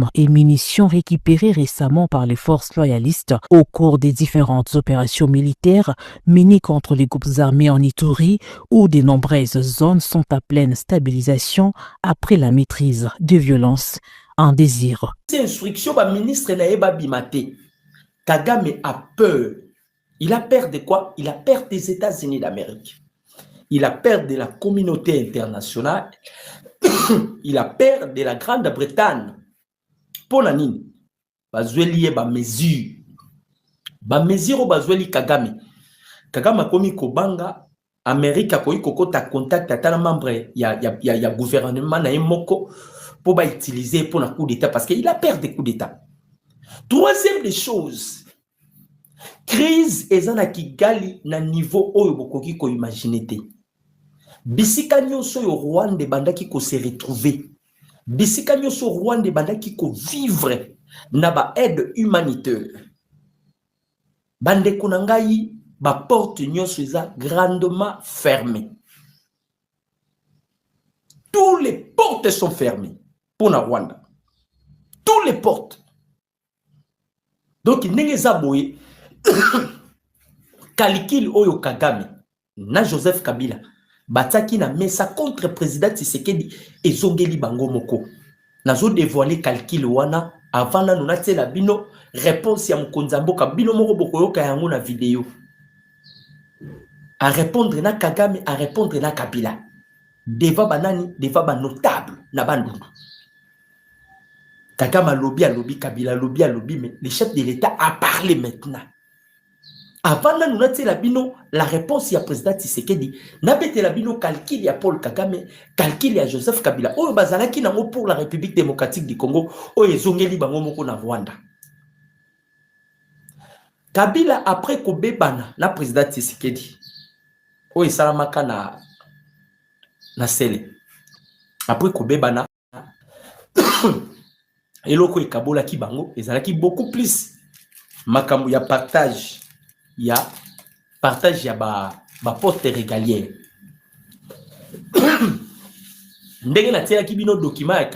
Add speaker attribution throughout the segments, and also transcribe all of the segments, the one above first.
Speaker 1: armes et munitions récupérées récemment par les forces loyalistes au cours des différentes opérations militaires menées contre les groupes armés en Ituri, où de nombreuses zones sont à pleine stabilisation après la maîtrise des violences en désir.
Speaker 2: Cette instruction, le ministre Naeba Bimate, Kagame a peur. Il a peur de quoi? Il a peur des États-Unis d'Amérique. Il a peur de la communauté internationale. Il a peur de la Grande-Bretagne. Pour la nini, bazweli ba mesure. Ba mesure bazweli Kagame. Kagame a commis kobanga Amérique a koyi kokota contact atala membre ya gouvernement na moko pour ba utiliser pour un coup d'état parce qu'il a peur des coups d'état. Troisième des choses, crise ezana Kigali na niveau oyo bokoki ko imaginer te. Bisika nyonso yo Rwanda bandaki ko se retrouver. Bisika nyonso Rwanda bandaki ko vivre na ba aide humanitaire. Bande kunangai ba porte nyonso eza grandement fermée. Tous les portes sont fermées pour la Rwanda. Tous les portes. Donc ndenge zaboye Kalikil Oyo Kagame na Joseph Kabila bataki na mesa contre président Tshisekedi ezongeli bango moko. Nazo dévoiler calcul wana avant na nonate la bino réponse ya mkonzamboka bino moko bokoyoka yango na vidéo. À répondre na Kagame, à répondre na Kabila. Deva banani, deva ba notable na bandundu. Kagame a lobby, Kabila lobby, mais le chef de l'État a parlé maintenant. Avant na nonate la bino, la réponse ya président Tshisekedi, na bete la bino calcul ya Paul Kagame, calcul ya Joseph Kabila. Oyo bazalaki nango pour la République démocratique du Congo, oyo ezongeli bango moko na Rwanda. Kabila après kobebana na président Tshisekedi, oyo salamaka na sele. Après kobebana, eloko ekabola ki bango, ezalaki beaucoup plus makambo ya partage ya ba poste régalière. Ndenge na tia ki bino document ya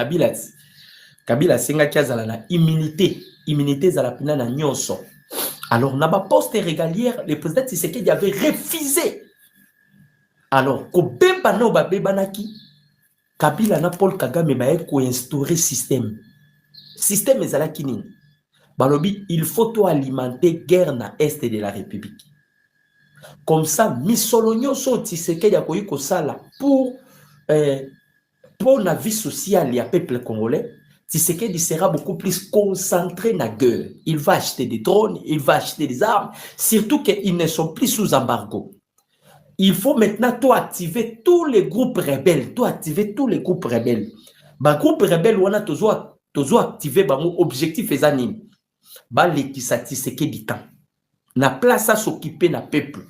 Speaker 2: Kabila senga kiazala na immunité za la pina na nyonso. Alors na ba poste régalière, le président Tshisekedi avait refusé. Alors ko bemba no ba bebanaki Kabila na Paul Kagame ba ko instaurer système ezalaki nini? Balobi, il faut alimenter guerre na est de la République. Comme ça, misolo nyonso Tshisekedi a koyi kosala pour la vie sociale ya peuple congolais. Tshisekedi sera beaucoup plus concentré na guerre. Il va acheter des drones, il va acheter des armes, surtout qu'ils ne sont plus sous embargo. Il faut maintenant activer tous les groupes rebelles, Ba groupe rebelle wana tozo activer ba objectif ezanini. Ba lekisa Tshisekedi temps. Na place à s'occuper na peuple.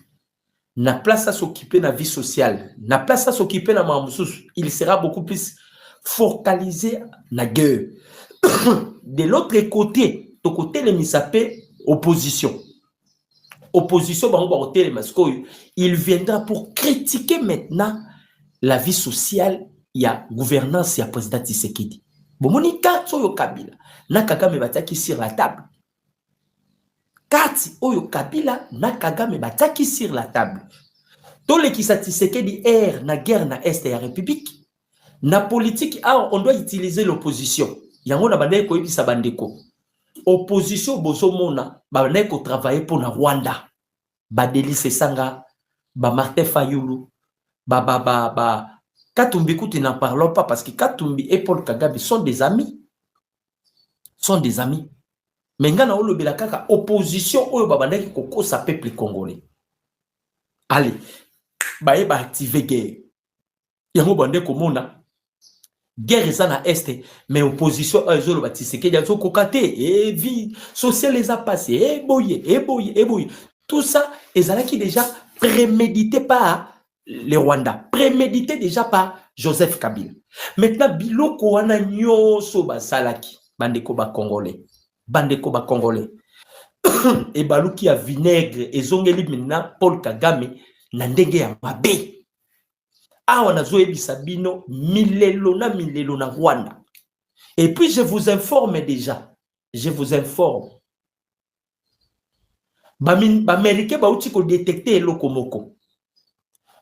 Speaker 2: Na place à s'occuper na vie sociale. Na place à s'occuper na mamoussous. Il sera beaucoup plus focalisé na guerre. De l'autre côté, les misapé opposition. Opposition, il viendra pour critiquer maintenant la vie sociale, il y a gouvernance, il y a président Tshisekedi. Bon, moni carte oyo Kabila, na Kagame bataki sur la table. Carte oyo Kabila, na Kagame bataki sur la table. Tous les qui Tshisekedi na guerre na est de la République, na politique, on doit utiliser l'opposition. Yango na bande ko yebisa bandeko. Opposition bozomona bande ko travailler pour na Rwanda. Ba Delice Sanga, ba Martin Fayulu, Katumbi Kuti n'en parlons pas parce que Katumbi et Paul Kagame sont des amis. Mais ngana olobela kaka opposition oyo babandaki koko sa peuple congolais. Allez, ba activer guerre. Yango bande komona guerre ça na est mais opposition ezolo Tshisekedi azo kokate et vie sociale les a passé et boye. Tout ça ezalaki déjà prémédité par les Rwandais, prémédité déjà par Joseph Kabila. Maintenant biloko wana nyoso basalaki bandeko ba congolais. Et baluki ya vinaigre ezongeli maintenant Paul Kagame na ndenge ya mabe. Awa nazo ebisa bino milelo na Rwanda. Et puis, je vous informe déjà. Je vous informe. Américain bauti ko détecter eloko moko.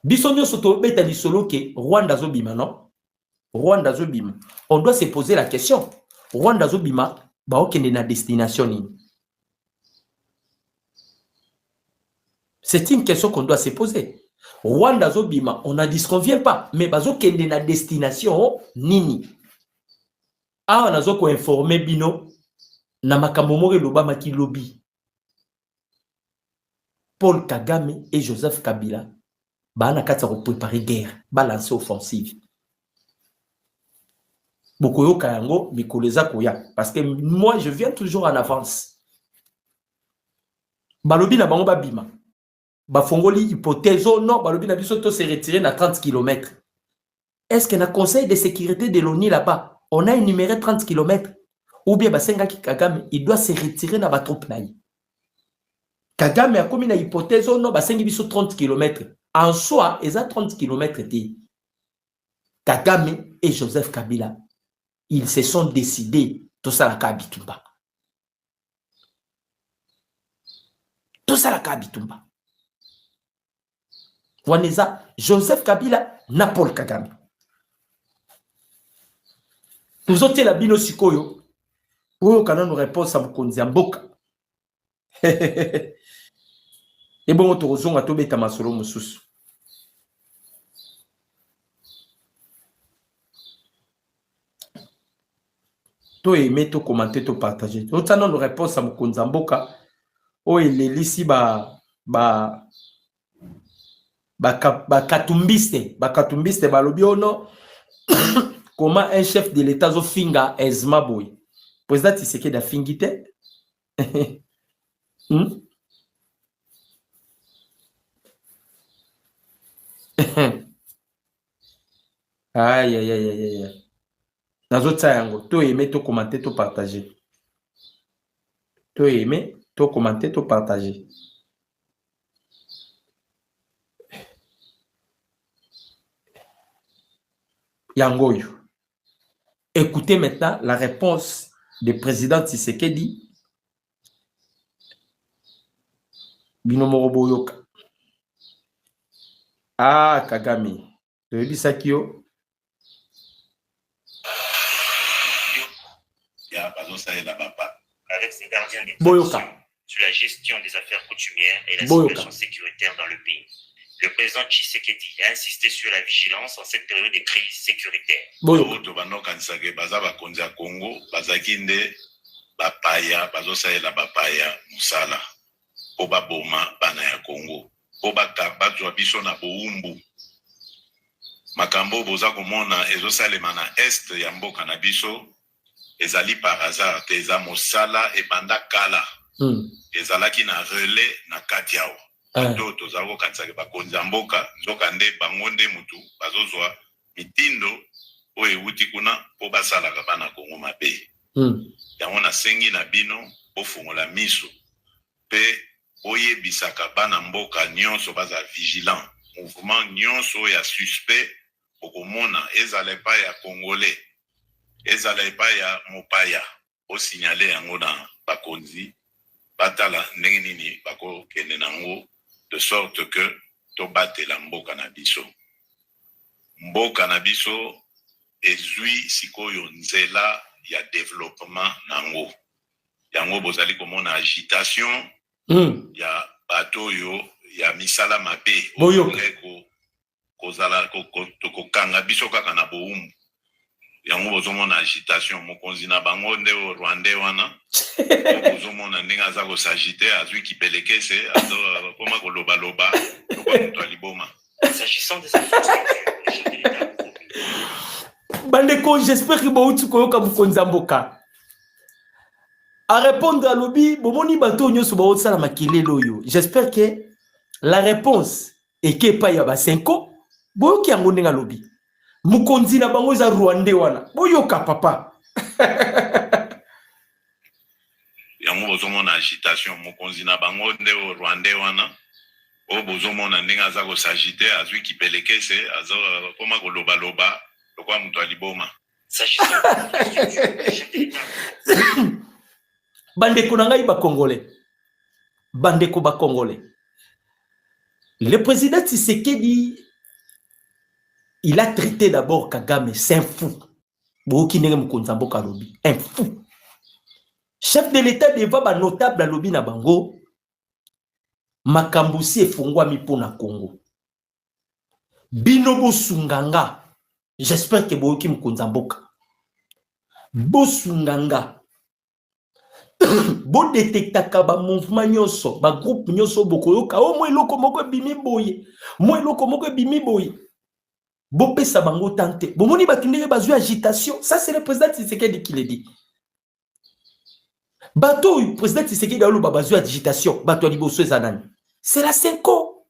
Speaker 2: Biso nyonso to beta lisolo ke Rwanda zobima non? Rwanda zobima. On doit se poser la question. Rwanda zobima ba okende na destination nini? C'est une question qu'on doit se poser. Rwanda zobima, on a dit ce qu'on vient pas, mais bazo kende na destination nini? Ah, on a ko informer bino na makambo moko lobama ki lobby. Paul Kagame et Joseph Kabila bana katsa ko préparer guerre, balancer offensive. Bokoyo kayango mikoleza koya parce que moi je viens toujours en avance. Balobi na bango babima. Ba fongoli hypothèse non, balobi na biso to se retirer na 30 km. Est-ce que na conseil de sécurité de l'ONU là-bas, on a énuméré 30 km ou bien basenga ki Kagame, il doit se retirer na ba troupe na yi. Kagame a commis na hypothèse non, basengi biso 30 km. En soi, ils ont 30 km de Kagame et Joseph Kabila. Ils se sont décidés tout ça la Kabitumba. Tout ça la Kabitumba. Waneza Joseph Kabila na Paul Kagame. Nous autres la bino sikoyo. Oyo kana nous réponse à Mokonzi Mboka. Et bon to rozonga to beta masolo mususu. To aimer, to commenter, to partager. Autant nous réponse à Mokonzi Mboka. Oh il est ici katumbiste balobi ono comment un chef de l'état zo finga ezma boy. Président Tshisekedi da fingite. Aïe aïe aïe aïe aïe. Nazotsa yango to aimer, to commenter, to partager. To aimer, to commenter, to partager. Yangoyo. Écoutez maintenant la réponse du président Tshisekedi. Binomoro boyoka. Ah, Kagame. Sakio.
Speaker 3: Avec ses gardiens d'état sur la gestion des affaires coutumières et la situation sécuritaire dans le pays. Le président Tshisekedi a insisté sur la vigilance en cette période de crise sécuritaire.
Speaker 4: Makambo boza komona ezosalema na est ya mboka na biso ezali par hasard te eza mosala ebanda kala ezalaki na relais na kati yao bato tozala kokanisaka bakonzi ya mboka nzoka nde bango nde mutu bazozwa mitindo oyo ewuti kuna mpo basalaka bana Kongo mabe yango nasengi na bino bofungola miso mpe oyebisaka bana mboka nyonso baza vigilant mouvement nyonso ya suspect okomona ezala epai ya congolais ezala epai ya mopaya osignale yango na bakonzi batala ndenge nini bakokende nango de sorte que tobatela mboka na biso. Mboka na biso ezwi sikoyo nzela ya développement nango. Yango bozali komona agitation ya bato yo ya misala mabe kozala kokanga biso kaka na boumbu. Yango bozomona agitation mokonzi na bango nde Rwanda wana bozomona ndenge aza kosagite azwi kipelekese akoma koloba loba lokwa mutu aliboma.
Speaker 3: S'agissant des affaires
Speaker 2: bandeko, j'espère que bauti koyoka mokonzi mboka à répondre à lobby bomoni bato nyonso baotsa na makelelo oyo. J'espère que la réponse est que pa ya ba 5 boyoki yango ndenge lobby mukonzi na bango za Rwanda wana boyoka papa.
Speaker 4: Yango bozomona agitation mokonzi na bango nde Rwanda wana o bozomona ndenge aza kosagite azwi kipelekese aza koma koloba loba lokwa mutu aliboma.
Speaker 3: S'agissant du chef d'État.
Speaker 2: Bandeko nangai ba Congolais. Bandeko ba Congolais. Le président Tshisekedi, il a traité d'abord Kagame, c'est un fou. Un fou. Chef de l'État devant ba notable à lobby na bango, Makambusi et Fongwami pour na Congo. Binobo Sunganga, j'espère que Boyoki Mkonzamboka. Bosunganga. Bo détectaka ba mouvement nyoso, ba groupe nyoso bokoyoka, o moi loko moko bimi boye. Moi loko moko bimi boye. Bo pesa bango tante. Bo moni bakindé bazu agitation. Ça c'est le président Tshisekedi qui le dit. Bato le président Tshisekedi a eu bazu agitation, bato liboso ezanani. C'est la Senko.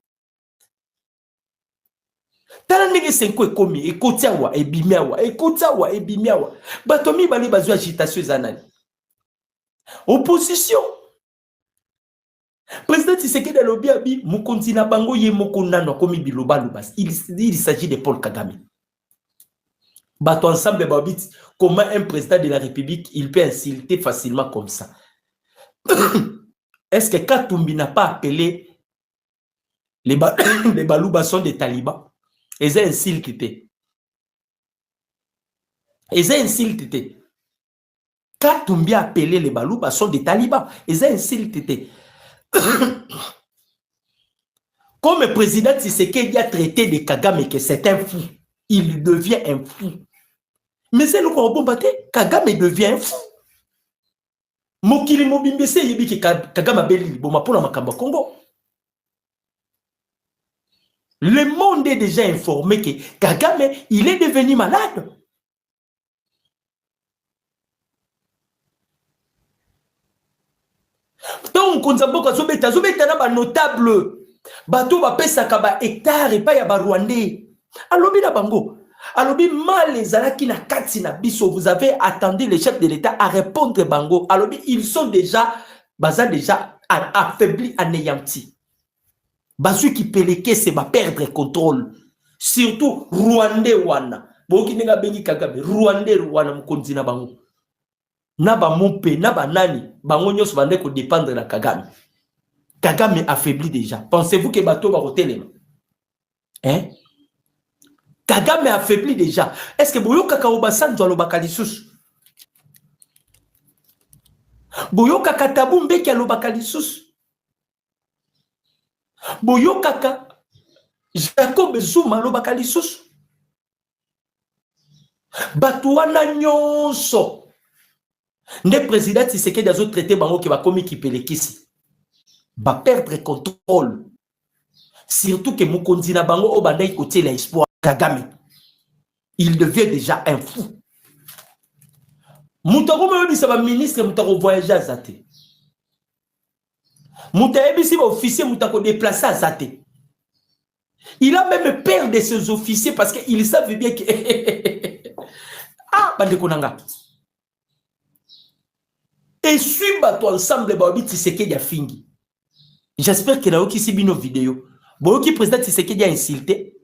Speaker 2: Tala ndenge Senko ekomi, ekotiawa, ebimiawa, ekotiawa, ebimiawa. Bato mi bali bazu agitation ezanani. Opposition. Président Tshisekedi alobi abi mukonzi na bango ye moko nano komi biloba lubas. Il s'agit de Paul Kagame. Bato ensemble babit comment un président de la République il peut insulter facilement comme ça. Est-ce que Katumbi n'a pas appelé les baloubassons des talibans? Ils ont insulté. Ils ont insulté. Katumbi a appelé les baloubassons des talibans. Ils ont insulté. Comme le président Tshisekedi a traité de Kagame que c'est un fou, il devient un fou. Mais c'est le corps Kagame devient un fou. Mokili Mobimbese yebi ki Kagame beli boma pour la Makamba Congo. Le monde est déjà informé que Kagame il est devenu malade. Donc Konzamboka zobeta na ba notable bato ba pesa ka ba hectare pa ya ba Rwandais. Alobi na bango. Alobi mal les alaki na kati na biso, vous avez attendu le chef de l'État à répondre bango. Alobi ils sont déjà affaiblis, anéantis. Basu qui peleke c'est va perdre contrôle. Surtout Rwandais wana. Boki nenga bengi Kagame, Rwandais wana mkonzi na bango. Naba mope, naba nani, bango nyos bande ko dépendre de Kagame. Kagame affaibli déjà. Pensez-vous que bateau va roter? Hein? Kagame affaibli déjà. Est-ce que Boyo Kaka Obasanjo alobaka lisusu? Boyo Kaka Tabu Mbeki alobaka lisusu? Boyo Kaka Jacob Zuma alobaka lisusu? Batu wana nyonso. Le président Tshisekedi a traité bango qui va commis qui pelekisi. Va perdre contrôle. Surtout que Mukonzi na bango obandai côté l'espoir Kagame. Il devient déjà un fou. Moutaro me dit ça ministre moutaro voyager à Zate. Moutaebi si officier moutako déplacer à Zate. Il a même peur de ses officiers parce qu'il savent bien que ah bande konanga. Et suivre bato ensemble babi Tshisekedi a fingi. J'espère que Naoki Sibino vidéo. Boyoki président Tshisekedi a insulté.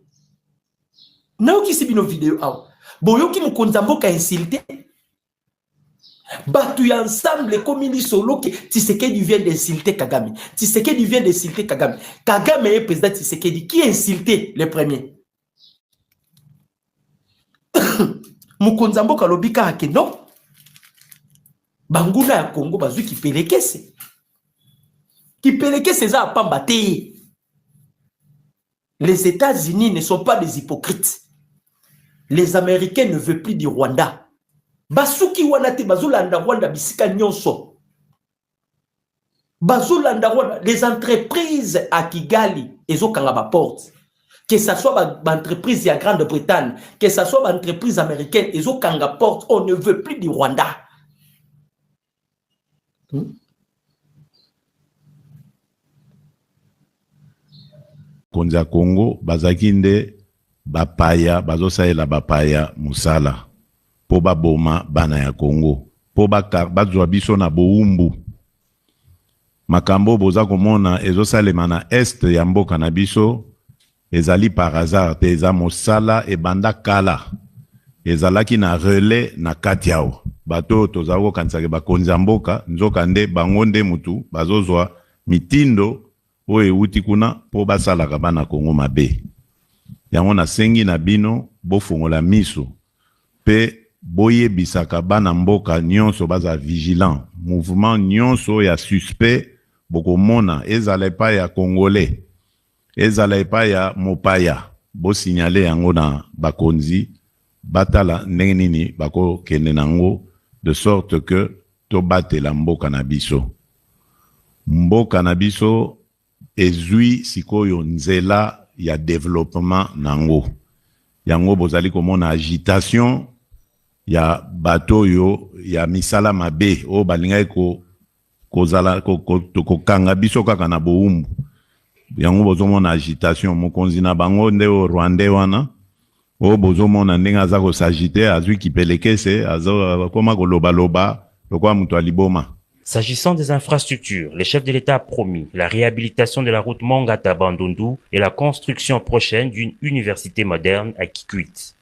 Speaker 2: Naoki Sibino vidéo. Boyoki Mukonzamboka a insulté. Batu ensemble comme il solo que Tshisekedi vient d'insulter Kagame. Tshisekedi vient d'insulter Kagame. Kagame est président Tshisekedi. Qui a insulté le premier? Mukonzamboka lobika hake non. Banguna ya Congo bazu ki pelekese. Qui pelekese za pambate. Les États-Unis ne sont pas des hypocrites. Les Américains ne veulent plus du Rwanda. Basuki wanate bazulanda Rwanda bisika nyonso. Bazulanda Rwanda, les entreprises à Kigali, ezo kanga porte. Que ce soit l'entreprise à Grande-Bretagne, que ce soit l'entreprise américaine, ezo kanga porte, on ne veut plus du Rwanda.
Speaker 4: Konza Congo bazakinde bapaya bazosaela bapaya musala po baboma bana ya Congo po bazwa biso na boumbu makambo boza komona ezosalema na est ya mboka na biso ezali par hasard te eza mosala ebanda kala ezalaki na relais na kati yao bato tozako kansake bakonzi ya mboka nzoka nde bango nde mutu bazozwa mitindo oyo euti kuna po basalaka bana Kongo mabe. Yango nasengi na bino bofungola miso pe boyebisaka bana mboka nyonso baza vigilant. Mouvement nyonso ya suspect bokomona ezala epa ya Congolais, ezala epa ya mopaya, bo signale yango na bakonzi batala ndenge nini bako kende nango, de sorte que to batela mboka na biso. Mboka na biso ezui sikoyo nzela ya développement nango. Yango bozali komona agitation ya bato yo ya misala mabe o balingai kozala ko kanga biso kaka na boumbu. Yango bozomona agitation mokonzi na bango nde o Rwanda wana o bozomona ndenge aza ko sagite azwi kipelekese azo koma koloba loba lokwa mutu aliboma.
Speaker 3: S'agissant des infrastructures, le chef de l'État a promis la réhabilitation de la route Mongata-Bandundu et la construction prochaine d'une université moderne à Kikwit.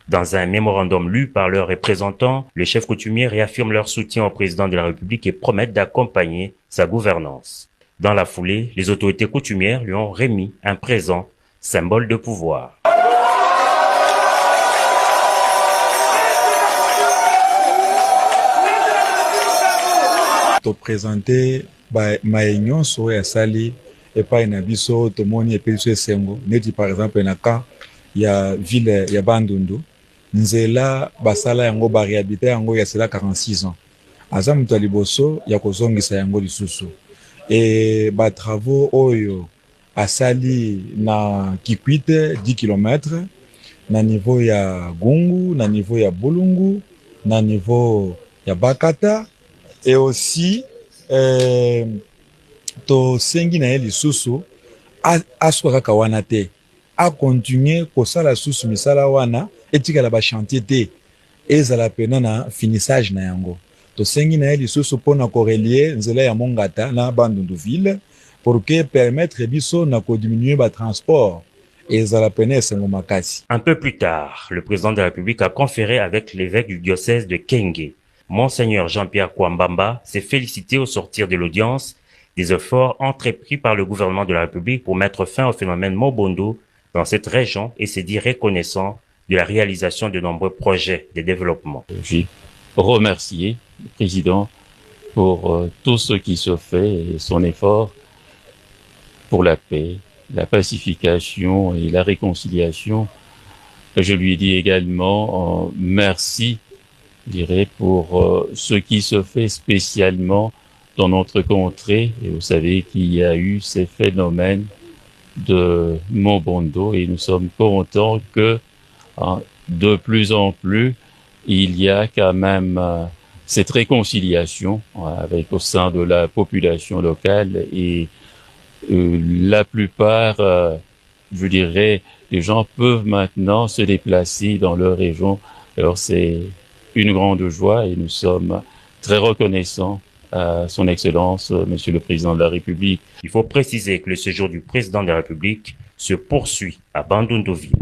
Speaker 3: Dans un mémorandum lu par leurs représentants, les chefs coutumiers réaffirment leur soutien au président de la République et promettent d'accompagner sa gouvernance. Dans la foulée, les autorités coutumières lui ont remis un présent, symbole de pouvoir.
Speaker 5: To présenter maenyon so ya sali et pas na biso to moni et peso esengo neti par exemple na ka ya ville ya Bandundu nzela basala yango ba réhabiliter yango ya sela 46 ans aza mutu liboso ya kozongisa yango lisusu et ba travaux oyo asali na Kikwit 10 km na niveau ya Gungu, na niveau ya Bulungu, na niveau ya Bakata. Et aussi, to sengi na eli susu aswaka kawana te a continuer kosala susu misala wana etika la ba chantier te ezala pena na finissage na yango. To sengi na eli susu pona ko relier nzela ya Mongata na Bandundu ville pour que permettre biso na ko diminuer ba transport ezala pena esengo makasi.
Speaker 3: Un peu plus tard, le président de la République a conféré avec l'évêque du diocèse de Kenge. Monseigneur Jean-Pierre Kwambamba s'est félicité au sortir de l'audience des efforts entrepris par le gouvernement de la République pour mettre fin au phénomène Mobondo dans cette région et s'est dit reconnaissant de la réalisation de nombreux projets de développement.
Speaker 6: J'ai remercié le président pour tout ce qui se fait et son effort pour la paix, la pacification et la réconciliation. Je lui dis également merci, je dirais, pour ce qui se fait spécialement dans notre contrée. Et vous savez qu'il y a eu ces phénomènes de Mobondo et nous sommes contents que de plus en plus il y a quand même cette réconciliation avec au sein de la population locale et la plupart, je dirais, les gens peuvent maintenant se déplacer dans leur région. Alors c'est une grande joie et nous sommes très reconnaissants à son Excellence, Monsieur le Président de la République.
Speaker 3: Il faut préciser que le séjour du Président de la République se poursuit à Bandundu ville.